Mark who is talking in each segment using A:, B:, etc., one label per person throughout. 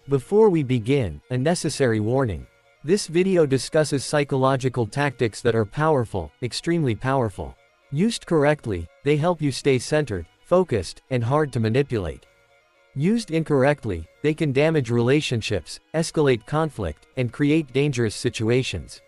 A: Before we begin, a necessary warning. This video discusses psychological tactics that are powerful, extremely powerful. Used correctly, they help you stay centered, focused, and hard to manipulate. Used incorrectly, they can damage relationships, escalate conflict, and create dangerous situations.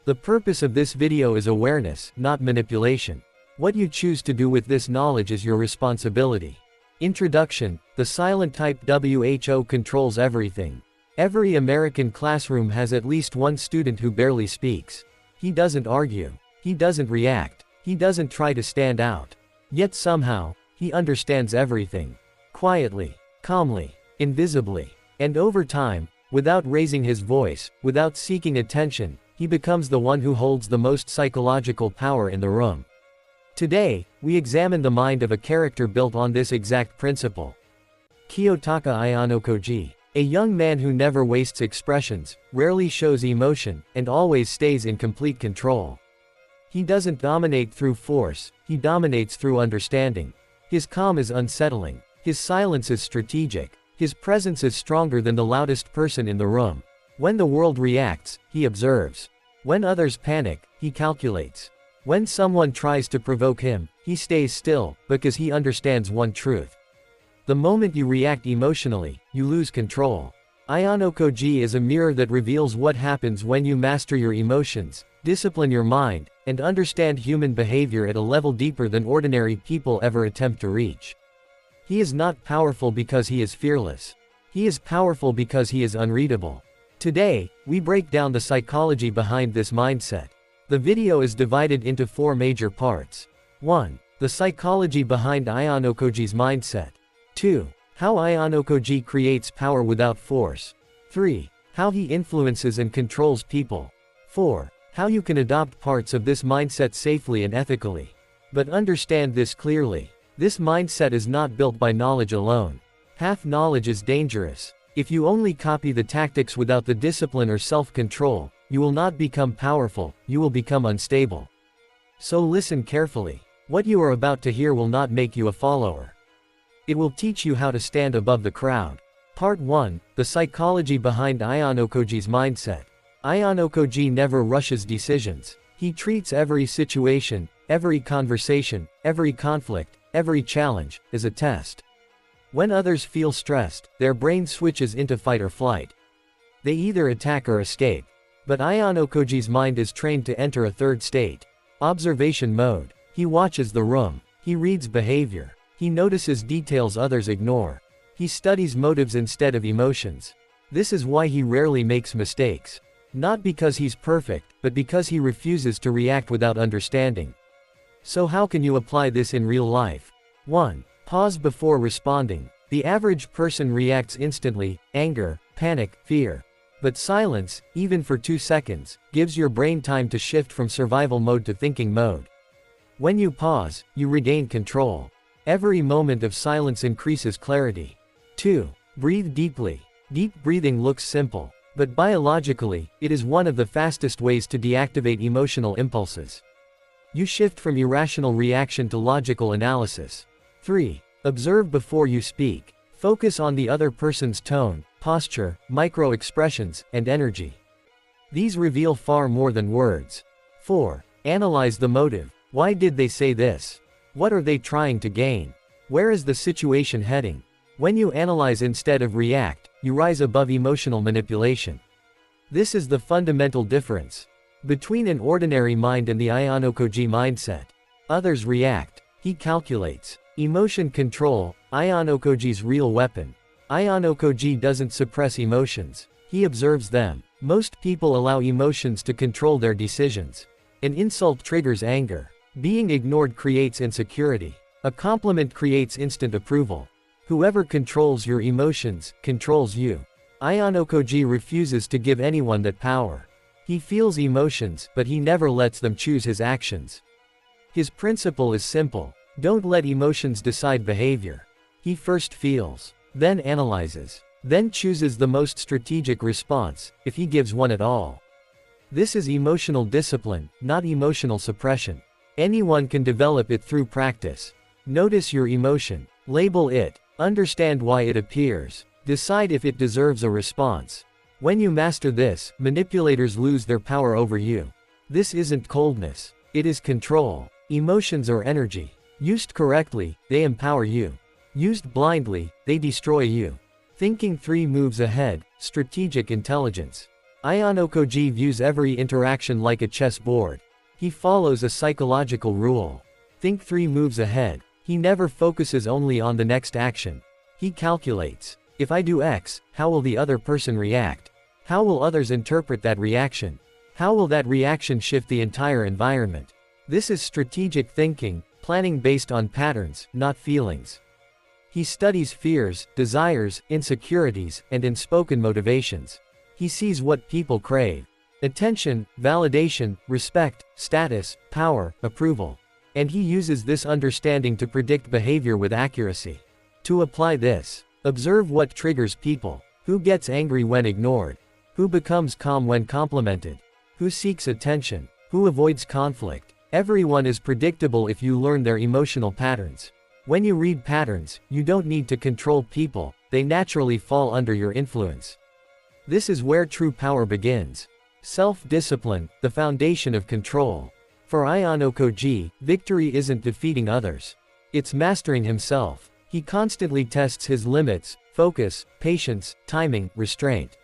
A: The purpose of this video is awareness, not manipulation. What you choose to do with this knowledge is your responsibility. Introduction: the silent type WHO controls everything. Every American classroom has at least one student who barely speaks. He doesn't argue. He doesn't react. He doesn't try to stand out. Yet somehow, he understands everything. Quietly, calmly, invisibly. And over time, without raising his voice, without seeking attention, he becomes the one who holds the most psychological power in the room. Today, we examine the mind of a character built on this exact principle. Kiyotaka Ayanokoji. A young man who never wastes expressions, rarely shows emotion, and always stays in complete control. He doesn't dominate through force, he dominates through understanding. His calm is unsettling. His silence is strategic. His presence is stronger than the loudest person in the room. When the world reacts, he observes. When others panic, he calculates. When someone tries to provoke him, he stays still, because he understands one truth. The moment you react emotionally, you lose control. Ayanokoji is a mirror that reveals what happens when you master your emotions, discipline your mind, and understand human behavior at a level deeper than ordinary people ever attempt to reach. He is not powerful because he is fearless. He is powerful because he is unreadable. Today, we break down the psychology behind this mindset. The video is divided into 4 major parts. 1. The psychology behind Ayanokoji's mindset. 2. How Ayanokoji creates power without force. 3. How he influences and controls people. 4. How you can adopt parts of this mindset safely and ethically. But understand this clearly. This mindset is not built by knowledge alone. Half knowledge is dangerous. If you only copy the tactics without the discipline or self-control, you will not become powerful, you will become unstable. So listen carefully. What you are about to hear will not make you a follower. It will teach you how to stand above the crowd. Part 1. The psychology behind Ayanokoji's mindset. Ayanokoji never rushes decisions. He treats every situation, every conversation, every conflict, every challenge, as a test. When others feel stressed, their brain switches into fight or flight. They either attack or escape. But Ayanokoji's mind is trained to enter a third state. Observation mode. He watches the room. He reads behavior. He notices details others ignore. He studies motives instead of emotions. This is why he rarely makes mistakes. Not because he's perfect, but because he refuses to react without understanding. So how can you apply this in real life? 1. Pause before responding. The average person reacts instantly: anger, panic, fear. But silence, even for 2 seconds, gives your brain time to shift from survival mode to thinking mode. When you pause, you regain control. Every moment of silence increases clarity. 2. Breathe deeply. Deep breathing looks simple, but biologically, it is one of the fastest ways to deactivate emotional impulses. You shift from irrational reaction to logical analysis. 3. Observe before you speak. Focus on the other person's tone, posture, micro-expressions, and energy. These reveal far more than words. 4. Analyze the motive. Why did they say this? What are they trying to gain? Where is the situation heading? When you analyze instead of react, you rise above emotional manipulation. This is the fundamental difference between an ordinary mind and the Ayanokoji mindset. Others react. He calculates. Emotion control, Ayanokoji's real weapon. Ayanokoji doesn't suppress emotions. He observes them. Most people allow emotions to control their decisions. An insult triggers anger. Being ignored creates insecurity. A compliment creates instant approval. Whoever controls your emotions, controls you. Ayanokoji refuses to give anyone that power. He feels emotions, but he never lets them choose his actions. His principle is simple. Don't let emotions decide behavior. He first feels, then analyzes, then chooses the most strategic response, if he gives one at all. This is emotional discipline, not emotional suppression. Anyone can develop it through practice. Notice your emotion. Label it. Understand why it appears. Decide if it deserves a response. When you master this, manipulators lose their power over you. This isn't coldness. It is control. Emotions are energy. Used correctly, they empower you. Used blindly, they destroy you. Thinking 3 moves ahead, strategic intelligence. Ayanokoji views every interaction like a chessboard. He follows a psychological rule. Think 3 moves ahead. He never focuses only on the next action. He calculates. If I do X, how will the other person react? How will others interpret that reaction? How will that reaction shift the entire environment? This is strategic thinking, planning based on patterns, not feelings. He studies fears, desires, insecurities, and unspoken motivations. He sees what people crave. Attention, validation, respect, status, power, approval. And he uses this understanding to predict behavior with accuracy. To apply this, observe what triggers people. Who gets angry when ignored? Who becomes calm when complimented? Who seeks attention? Who avoids conflict? Everyone is predictable if you learn their emotional patterns. When you read patterns, you don't need to control people, they naturally fall under your influence. This is where true power begins. Self-discipline, the foundation of control. For Ayanokoji, victory isn't defeating others. It's mastering himself. He constantly tests his limits, focus, patience, timing, restraint.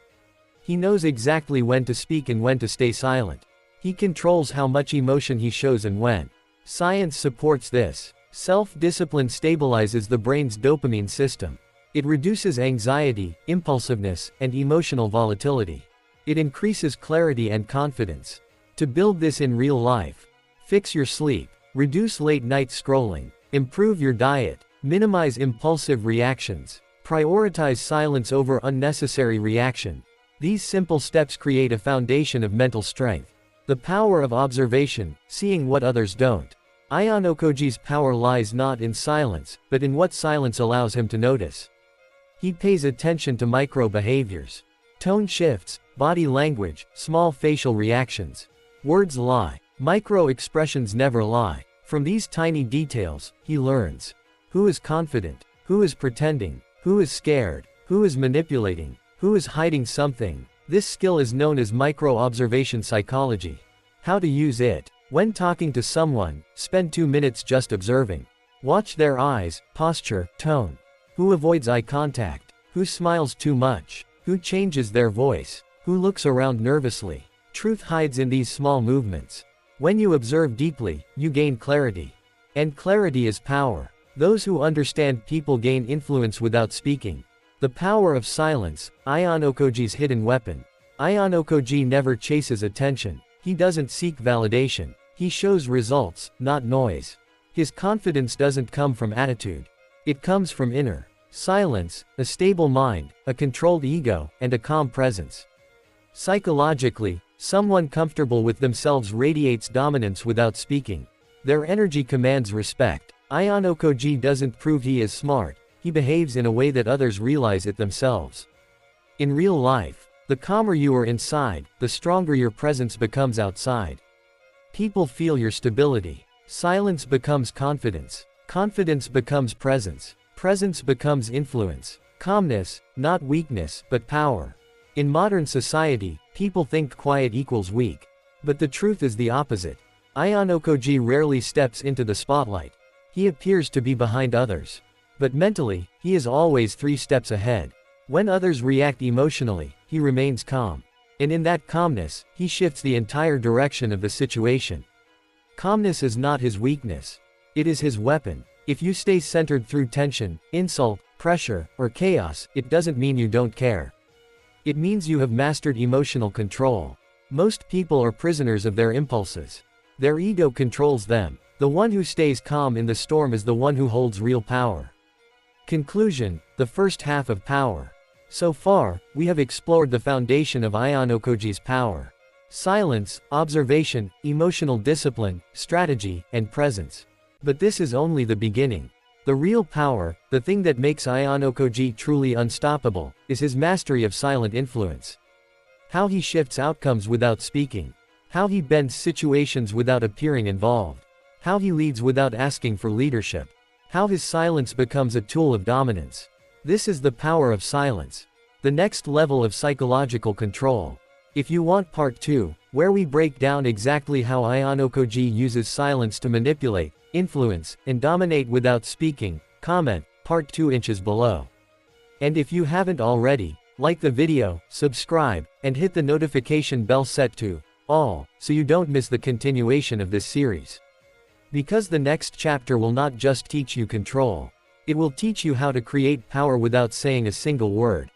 A: He knows exactly when to speak and when to stay silent. He controls how much emotion he shows and when. Science supports this. Self-discipline stabilizes the brain's dopamine system. It reduces anxiety, impulsiveness, and emotional volatility. It increases clarity and confidence. To build this in real life, fix your sleep, reduce late-night scrolling, improve your diet, minimize impulsive reactions, prioritize silence over unnecessary reaction. These simple steps create a foundation of mental strength. The power of observation, seeing what others don't. Ayanokoji's power lies not in silence, but in what silence allows him to notice. He pays attention to micro-behaviors. Tone shifts, body language, small facial reactions. Words lie. Micro-expressions never lie. From these tiny details, he learns. Who is confident? Who is pretending? Who is scared? Who is manipulating? Who is hiding something? This skill is known as micro-observation psychology. How to use it? When talking to someone, spend 2 minutes just observing. Watch their eyes, posture, tone. Who avoids eye contact? Who smiles too much? Who changes their voice? Who looks around nervously? Truth hides in these small movements. When you observe deeply, you gain clarity. And clarity is power. Those who understand people gain influence without speaking. The power of silence, Ayanokoji's hidden weapon. Ayanokoji never chases attention. He doesn't seek validation. He shows results, not noise. His confidence doesn't come from attitude. It comes from inner silence, a stable mind, a controlled ego, and a calm presence. Psychologically, someone comfortable with themselves radiates dominance without speaking. Their energy commands respect. Ayanokoji doesn't prove he is smart. He behaves in a way that others realize it themselves. In real life, the calmer you are inside, the stronger your presence becomes outside. People feel your stability. Silence becomes confidence. Confidence becomes presence. Presence becomes influence. Calmness, not weakness, but power. In modern society, people think quiet equals weak. But the truth is the opposite. Ayanokoji rarely steps into the spotlight. He appears to be behind others. But mentally, he is always 3 steps ahead. When others react emotionally, he remains calm. And in that calmness, he shifts the entire direction of the situation. Calmness is not his weakness. It is his weapon. If you stay centered through tension, insult, pressure, or chaos, it doesn't mean you don't care. It means you have mastered emotional control. Most people are prisoners of their impulses. Their ego controls them. The one who stays calm in the storm is the one who holds real power. Conclusion, the first half of power. So far, we have explored the foundation of Ayanokoji's power. Silence, observation, emotional discipline, strategy, and presence. But this is only the beginning. The real power, the thing that makes Ayanokoji truly unstoppable, is his mastery of silent influence. How he shifts outcomes without speaking. How he bends situations without appearing involved. How he leads without asking for leadership. How his silence becomes a tool of dominance. This is the power of silence. The next level of psychological control. If you want part 2, where we break down exactly how Ayanokoji uses silence to manipulate, influence, and dominate without speaking, comment, part 2 inches below. And if you haven't already, like the video, subscribe, and hit the notification bell set to all, so you don't miss the continuation of this series. Because the next chapter will not just teach you control. It will teach you how to create power without saying a single word.